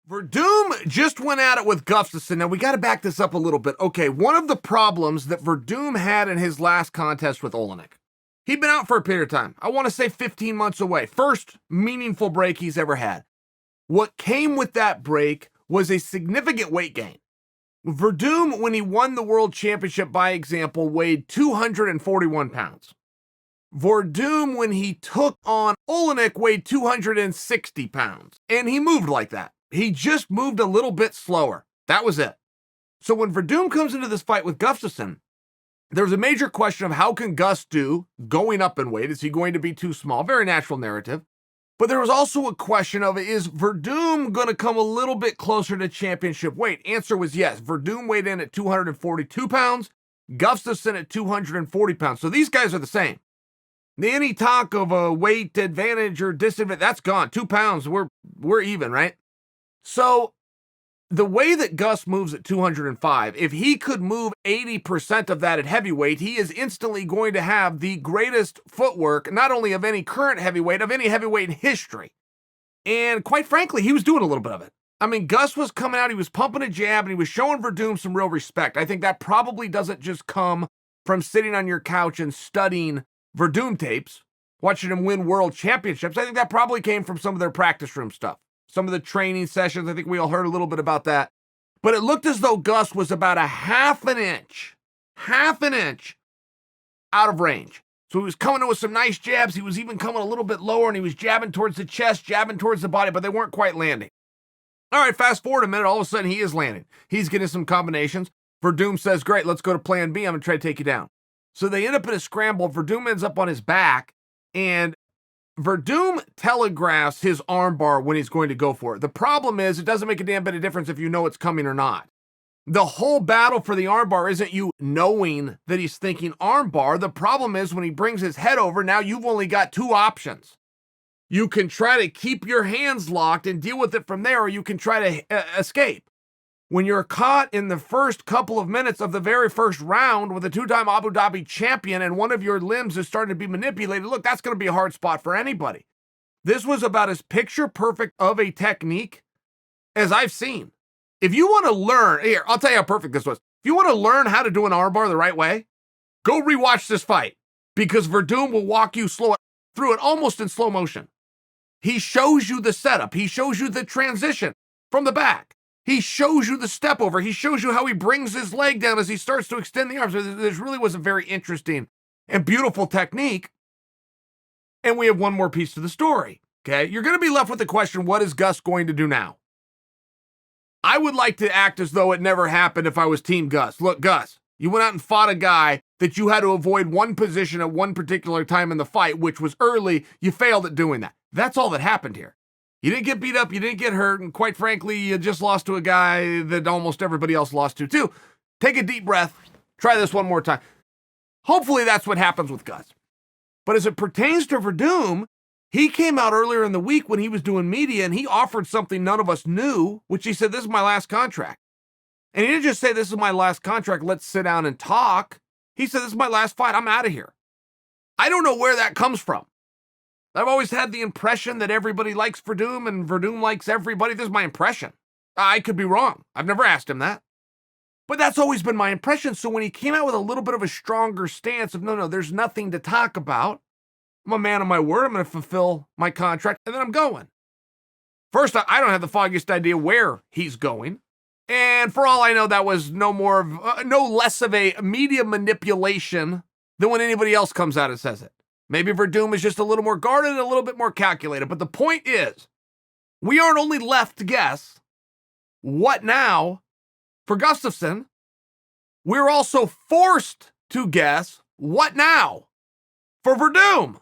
Werdum just went at it with Gustafsson. Now, we got to back this up a little bit. Okay, one of the problems that Werdum had in his last contest with Olenek, he'd been out for a period of time. I want to say 15 months away. First meaningful break he's ever had. What came with that break was a significant weight gain. Werdum, when he won the World Championship, by example, weighed 241 pounds. Werdum, when he took on Olenek, weighed 260 pounds. And he moved like that. He just moved a little bit slower. That was it. So when Werdum comes into this fight with Gustafsson, there's a major question of how can Gus do going up in weight? Is he going to be too small? Very natural narrative. But there was also a question of, is Werdum going to come a little bit closer to championship weight? Answer was yes. Werdum weighed in at 242 pounds, Gustafsson at 240 pounds. So these guys are the same. Any talk of a weight advantage or disadvantage, that's gone. 2 pounds, we're even, right? So the way that Gus moves at 205, if he could move 80% of that at heavyweight, he is instantly going to have the greatest footwork, not only of any current heavyweight, of any heavyweight in history. And quite frankly, he was doing a little bit of it. I mean, Gus was coming out, he was pumping a jab, and he was showing Werdum some real respect. I think that probably doesn't just come from sitting on your couch and studying Werdum tapes, watching him win world championships. I think that probably came from some of their practice room stuff. Some of the training sessions, I think we all heard a little bit about that. But it looked as though Gus was about a half an inch out of range. So he was coming in with some nice jabs. He was even coming a little bit lower, and he was jabbing towards the chest, jabbing towards the body, but they weren't quite landing. All right, fast forward a minute. All of a sudden, he is landing. He's getting some combinations. Werdum says, great, let's go to plan B. I'm going to try to take you down. So they end up in a scramble. Werdum ends up on his back, and Werdum telegraphs his armbar when he's going to go for it. The problem is it doesn't make a damn bit of difference if you know it's coming or not. The whole battle for the armbar isn't you knowing that he's thinking armbar. The problem is when he brings his head over, now you've only got two options. You can try to keep your hands locked and deal with it from there, or you can try to escape. When you're caught in the first couple of minutes of the very first round with a two-time Abu Dhabi champion and one of your limbs is starting to be manipulated, look, that's going to be a hard spot for anybody. This was about as picture-perfect of a technique as I've seen. If you want to learn, here, I'll tell you how perfect this was. If you want to learn how to do an armbar the right way, go rewatch this fight, because Werdum will walk you through it almost in slow motion. He shows you the setup. He shows you the transition from the back. He shows you the step over. He shows you how he brings his leg down as he starts to extend the arms. This really was a very interesting and beautiful technique. And we have one more piece to the story, okay? You're going to be left with the question, what is Gus going to do now? I would like to act as though it never happened if I was Team Gus. Look, Gus, you went out and fought a guy that you had to avoid one position at one particular time in the fight, which was early. You failed at doing that. That's all that happened here. You didn't get beat up, you didn't get hurt, and quite frankly, you just lost to a guy that almost everybody else lost to too. Take a deep breath, try this one more time. Hopefully that's what happens with Gus. But as it pertains to Werdum, he came out earlier in the week when he was doing media, and he offered something none of us knew, which he said, this is my last contract. And he didn't just say, this is my last contract, let's sit down and talk. He said, this is my last fight, I'm out of here. I don't know where that comes from. I've always had the impression that everybody likes Werdum and Werdum likes everybody. This is my impression. I could be wrong. I've never asked him that. But that's always been my impression. So when he came out with a little bit of a stronger stance of, no, there's nothing to talk about. I'm a man of my word. I'm going to fulfill my contract, and then I'm going. First, I don't have the foggiest idea where he's going. And for all I know, that was no less of a media manipulation than when anybody else comes out and says it. Maybe Werdum is just a little more guarded and a little bit more calculated. But the point is, we aren't only left to guess what now for Gustafsson, we're also forced to guess what now for Werdum.